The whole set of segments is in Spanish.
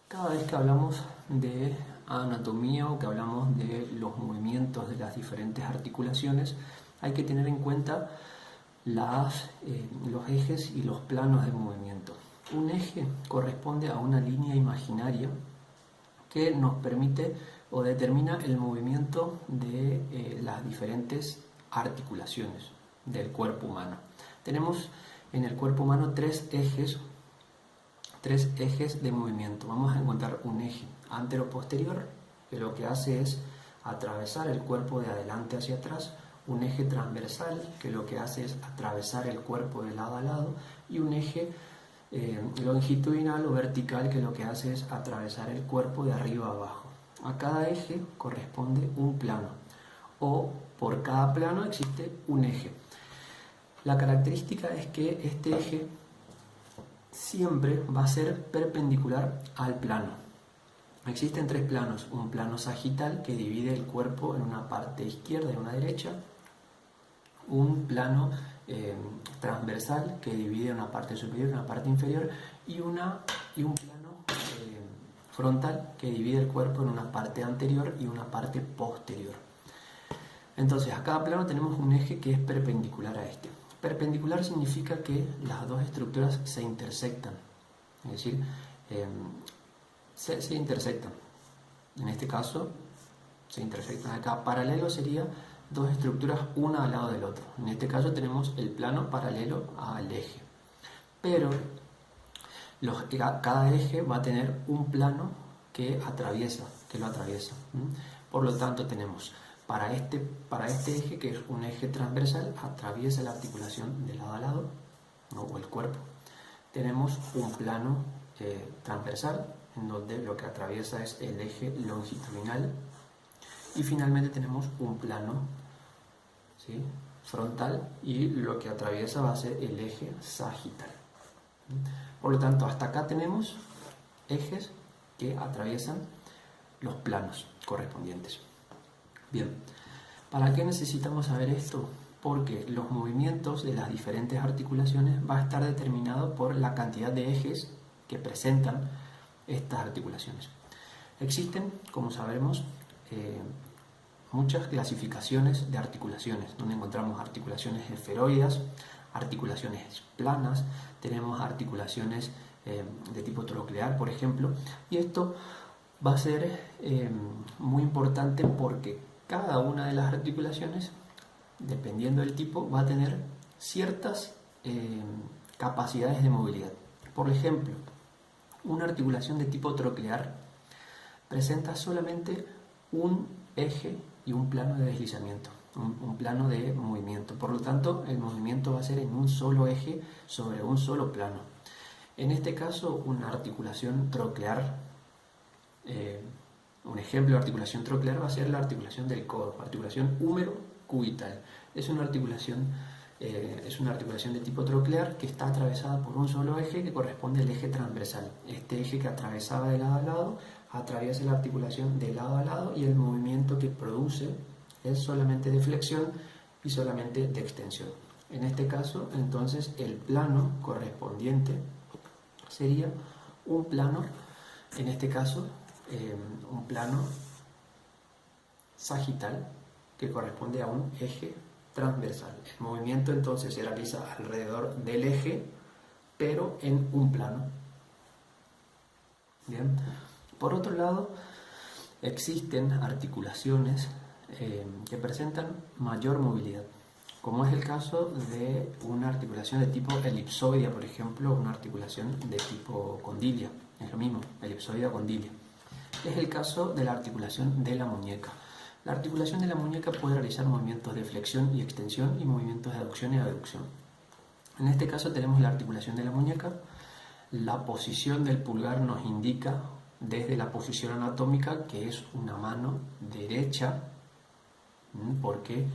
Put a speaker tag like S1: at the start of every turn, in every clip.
S1: Cada vez que hablamos de anatomía o que hablamos de los movimientos de las diferentes articulaciones, hay que tener en cuenta los ejes y los planos de movimiento. Un eje corresponde a una línea imaginaria que nos permite o determina el movimiento de las diferentes articulaciones del cuerpo humano. Tenemos en el cuerpo humano tres ejes de movimiento. Vamos a encontrar un eje antero-posterior, que lo que hace es atravesar el cuerpo de adelante hacia atrás, un eje transversal, que lo que hace es atravesar el cuerpo de lado a lado, y un eje longitudinal o vertical, que lo que hace es atravesar el cuerpo de arriba a abajo. A cada eje corresponde un plano, o por cada plano existe un eje. La característica es que este eje siempre va a ser perpendicular al plano. Existen tres planos: un plano sagital que divide el cuerpo en una parte izquierda y una derecha, un plano transversal que divide una parte superior y una parte inferior, y un plano frontal que divide el cuerpo en una parte anterior y una parte posterior. Entonces, a cada plano tenemos un eje que es perpendicular a este. Perpendicular significa que las dos estructuras se intersectan, es decir, se intersectan. En este caso, se intersectan acá. Paralelo sería dos estructuras una al lado del otro. En este caso tenemos el plano paralelo al eje. Pero cada eje va a tener un plano que lo atraviesa. Por lo tanto, tenemos para este eje, que es un eje transversal, atraviesa la articulación de lado a lado, ¿no? O el cuerpo. Tenemos un plano transversal, en donde lo que atraviesa es el eje longitudinal. Y finalmente tenemos un plano, ¿sí?, frontal, y lo que atraviesa va a ser el eje sagital. Por lo tanto, hasta acá tenemos ejes que atraviesan los planos correspondientes. Bien, ¿para qué necesitamos saber esto? Porque los movimientos de las diferentes articulaciones va a estar determinado por la cantidad de ejes que presentan estas articulaciones. Existen, como sabemos, muchas clasificaciones de articulaciones, donde encontramos articulaciones esferoides, articulaciones planas, tenemos articulaciones de tipo troclear, por ejemplo, y esto va a ser muy importante porque cada una de las articulaciones, dependiendo del tipo, va a tener ciertas capacidades de movilidad. Por ejemplo, una articulación de tipo troclear presenta solamente un eje y un plano de deslizamiento, un plano de movimiento. Por lo tanto, el movimiento va a ser en un solo eje sobre un solo plano. En este caso, una articulación troclear, un ejemplo de articulación troclear va a ser la articulación del codo, articulación húmero-cubital. Es una articulación de tipo troclear que está atravesada por un solo eje que corresponde al eje transversal. Este eje que atravesaba de lado a lado atraviesa la articulación de lado a lado, y el movimiento que produce es solamente de flexión y solamente de extensión. En este caso, entonces, el plano correspondiente sería un plano, en este caso, un plano sagital que corresponde a un eje transversal. El movimiento entonces se realiza alrededor del eje, pero en un plano. Bien. Por otro lado, existen articulaciones que presentan mayor movilidad, como es el caso de una articulación de tipo elipsoidea, por ejemplo, una articulación de tipo condilia. Es lo mismo, elipsoidea o condilia. Es el caso de la articulación de la muñeca. La articulación de la muñeca puede realizar movimientos de flexión y extensión y movimientos de aducción y abducción. En este caso tenemos la articulación de la muñeca. La posición del pulgar nos indica desde la posición anatómica que es una mano derecha, porque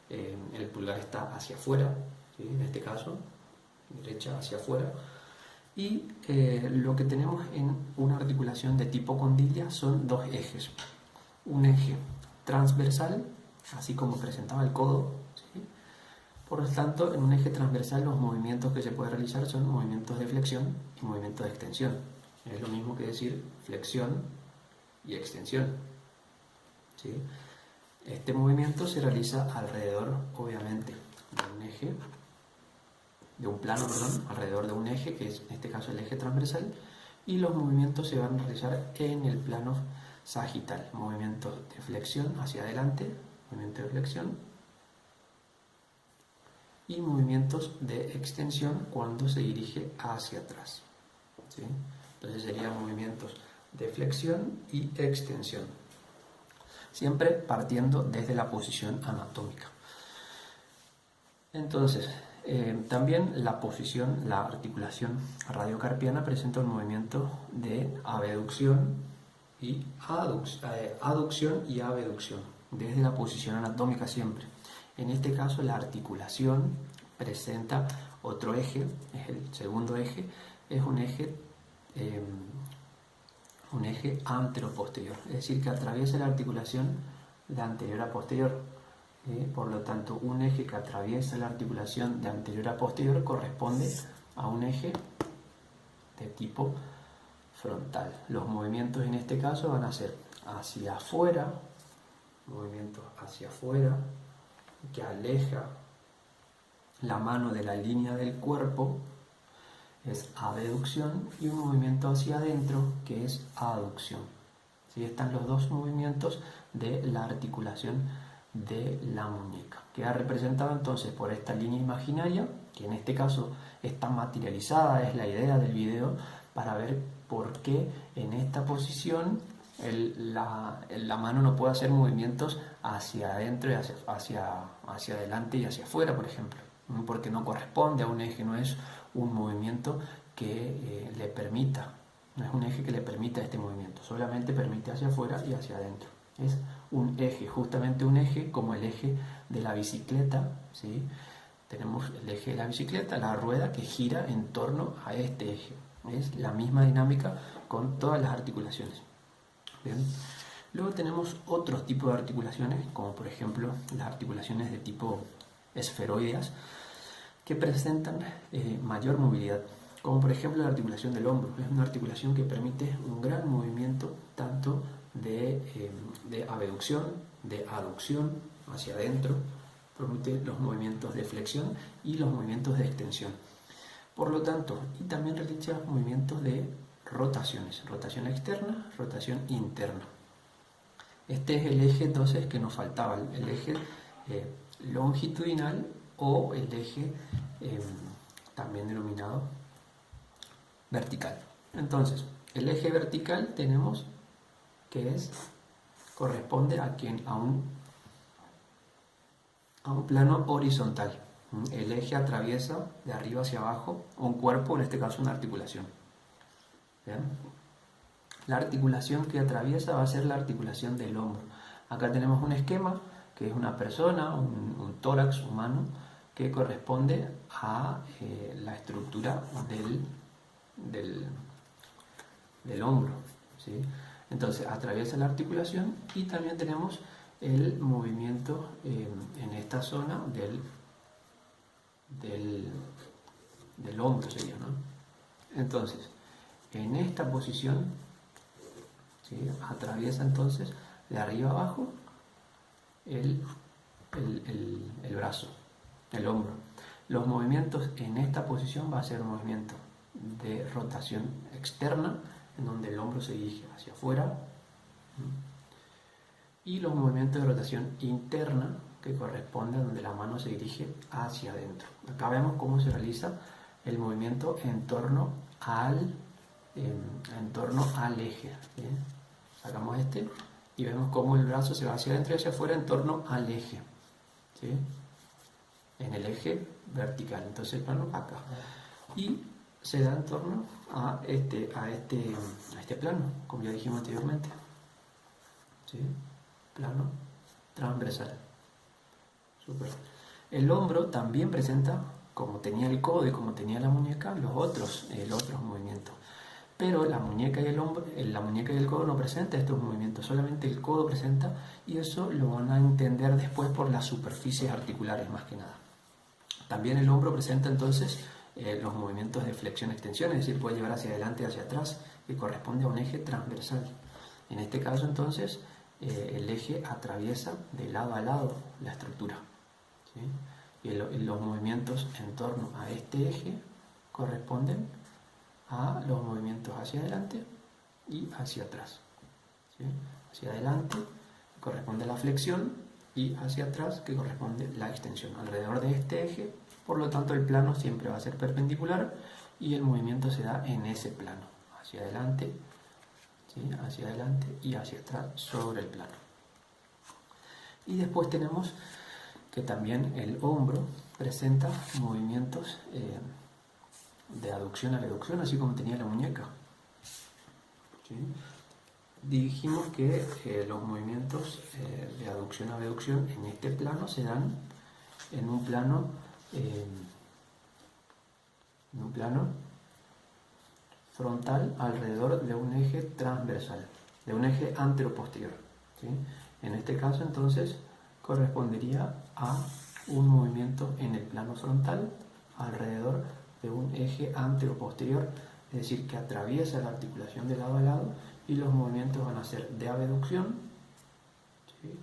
S1: el pulgar está hacia afuera, ¿sí?, en este caso, derecha hacia afuera. Y lo que tenemos en una articulación de tipo condilia son dos ejes. Un eje transversal, así como presentaba el codo, ¿sí? Por lo tanto, en un eje transversal los movimientos que se pueden realizar son movimientos de flexión y movimientos de extensión. Es lo mismo que decir flexión y extensión, ¿sí? Este movimiento se realiza alrededor, obviamente, de un eje, de un plano, perdón, alrededor de un eje, que es en este caso el eje transversal, y los movimientos se van a realizar en el plano sagital. Movimientos de flexión hacia adelante, movimiento de flexión, y movimientos de extensión cuando se dirige hacia atrás, ¿sí? Entonces serían movimientos de flexión y extensión, siempre partiendo desde la posición anatómica. Entonces, también la articulación radiocarpiana presenta un movimiento de abducción y aducción y abducción, desde la posición anatómica siempre. En este caso, la articulación presenta otro eje, es el segundo eje, es un eje antero-posterior, es decir, que atraviesa la articulación de anterior a posterior. Por lo tanto, un eje que atraviesa la articulación de anterior a posterior corresponde a un eje de tipo frontal. Los movimientos en este caso van a ser hacia afuera, movimientos hacia afuera, que aleja la mano de la línea del cuerpo, es abducción, y un movimiento hacia adentro, que es aducción. ¿Sí? Están los dos movimientos de la articulación de la muñeca. Queda representado entonces por esta línea imaginaria, que en este caso está materializada, es la idea del video, para ver por qué en esta posición la mano no puede hacer movimientos hacia adentro y hacia adelante y hacia afuera, por ejemplo, porque no corresponde a un eje, no es un movimiento que le permita, no es un eje que le permita este movimiento, solamente permite hacia afuera y hacia adentro. Es un eje, justamente un eje como el eje de la bicicleta, ¿sí? Tenemos el eje de la bicicleta, la rueda que gira en torno a este eje. Es la misma dinámica con todas las articulaciones. Bien. Luego tenemos otros tipos de articulaciones, como por ejemplo las articulaciones de tipo esferoideas, que presentan mayor movilidad, como por ejemplo la articulación del hombro. Es una articulación que permite un gran movimiento tanto de abducción, de aducción hacia adentro, permite los movimientos de flexión y los movimientos de extensión. Por lo tanto, y también realiza movimientos de rotaciones, rotación externa, rotación interna. Este es el eje entonces que nos faltaba, el eje longitudinal o el eje también denominado vertical. Entonces, el eje vertical tenemos que corresponde a un plano horizontal. El eje atraviesa de arriba hacia abajo un cuerpo, en este caso una articulación. ¿Bien? La articulación que atraviesa va a ser la articulación del hombro. Acá tenemos un esquema que es una persona, un tórax humano, que corresponde a la estructura del hombro, ¿sí? Entonces atraviesa la articulación y también tenemos el movimiento en esta zona del hombro sería, ¿no? Entonces, en esta posición, ¿sí? Atraviesa entonces de arriba abajo el brazo, el hombro. Los movimientos en esta posición va a ser un movimiento de rotación externa, en donde el hombro se dirige hacia afuera, y los movimientos de rotación interna, que corresponde a donde la mano se dirige hacia adentro. Acá vemos cómo se realiza el movimiento en torno al eje. ¿Bien? Sacamos este y vemos cómo el brazo se va hacia adentro y hacia afuera en torno al eje, ¿sí? En el eje vertical, entonces el plano acá, y se da en torno a este plano, como ya dijimos anteriormente, ¿sí? Plano transversal. Super. El hombro también presenta, como tenía el codo y como tenía la muñeca, los otros movimientos. Pero la muñeca y el codo no presentan estos movimientos, solamente el codo presenta, y eso lo van a entender después por las superficies articulares más que nada. También el hombro presenta entonces los movimientos de flexión-extensión, es decir, puede llevar hacia adelante y hacia atrás, que corresponde a un eje transversal. En este caso, entonces, el eje atraviesa de lado a lado la estructura, ¿sí? Y los movimientos en torno a este eje corresponden a los movimientos hacia adelante y hacia atrás, ¿sí? Hacia adelante corresponde la flexión y hacia atrás que corresponde la extensión. Alrededor de este eje, por lo tanto, el plano siempre va a ser perpendicular y el movimiento se da en ese plano, hacia adelante, ¿sí? Hacia adelante y hacia atrás sobre el plano. Y después tenemos que también el hombro presenta movimientos de aducción a reducción, así como tenía la muñeca, ¿sí? Dijimos que los movimientos de aducción a reducción en este plano se dan en un plano frontal alrededor de un eje transversal, de un eje anteroposterior, ¿sí? En este caso, entonces, correspondería a un movimiento en el plano frontal alrededor de un eje anteroposterior, es decir, que atraviesa la articulación de lado a lado, y los movimientos van a ser de abducción, ¿sí?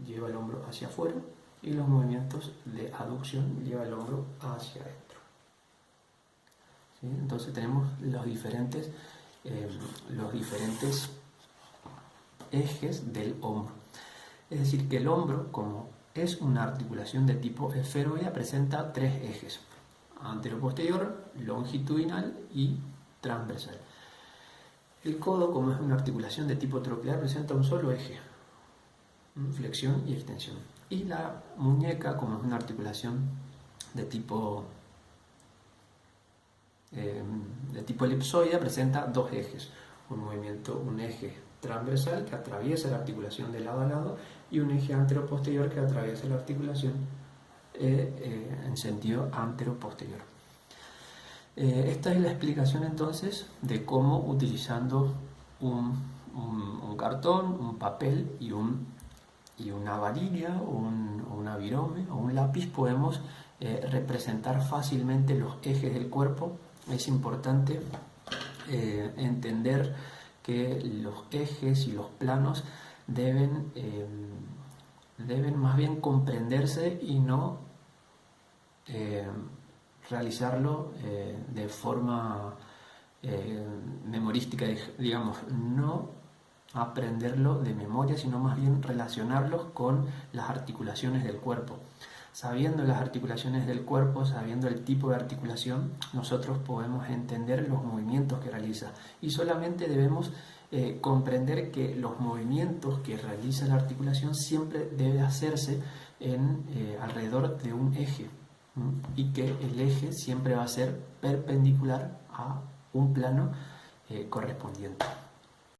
S1: Lleva el hombro hacia afuera, y los movimientos de aducción lleva el hombro hacia adentro, ¿sí? Entonces tenemos los diferentes ejes del hombro. Es decir, que el hombro, como es una articulación de tipo esferoide, presenta tres ejes: anteroposterior, longitudinal y transversal. El codo, como es una articulación de tipo tropical, presenta un solo eje, flexión y extensión. Y la muñeca, como es una articulación de tipo elipsoide, presenta dos ejes: un eje transversal que atraviesa la articulación de lado a lado y un eje anteroposterior que atraviesa la articulación en sentido anteroposterior. Esta es la explicación entonces de cómo, utilizando un cartón, un papel y una varilla o una virome o un lápiz, podemos representar fácilmente los ejes del cuerpo. Es importante entender que los ejes y los planos deben más bien comprenderse y no realizarlo de forma memorística, digamos, no aprenderlo de memoria, sino más bien relacionarlos con las articulaciones del cuerpo. Sabiendo las articulaciones del cuerpo, sabiendo el tipo de articulación, nosotros podemos entender los movimientos que realiza, y solamente debemos comprender que los movimientos que realiza la articulación siempre debe hacerse alrededor de un eje, y que el eje siempre va a ser perpendicular a un plano correspondiente.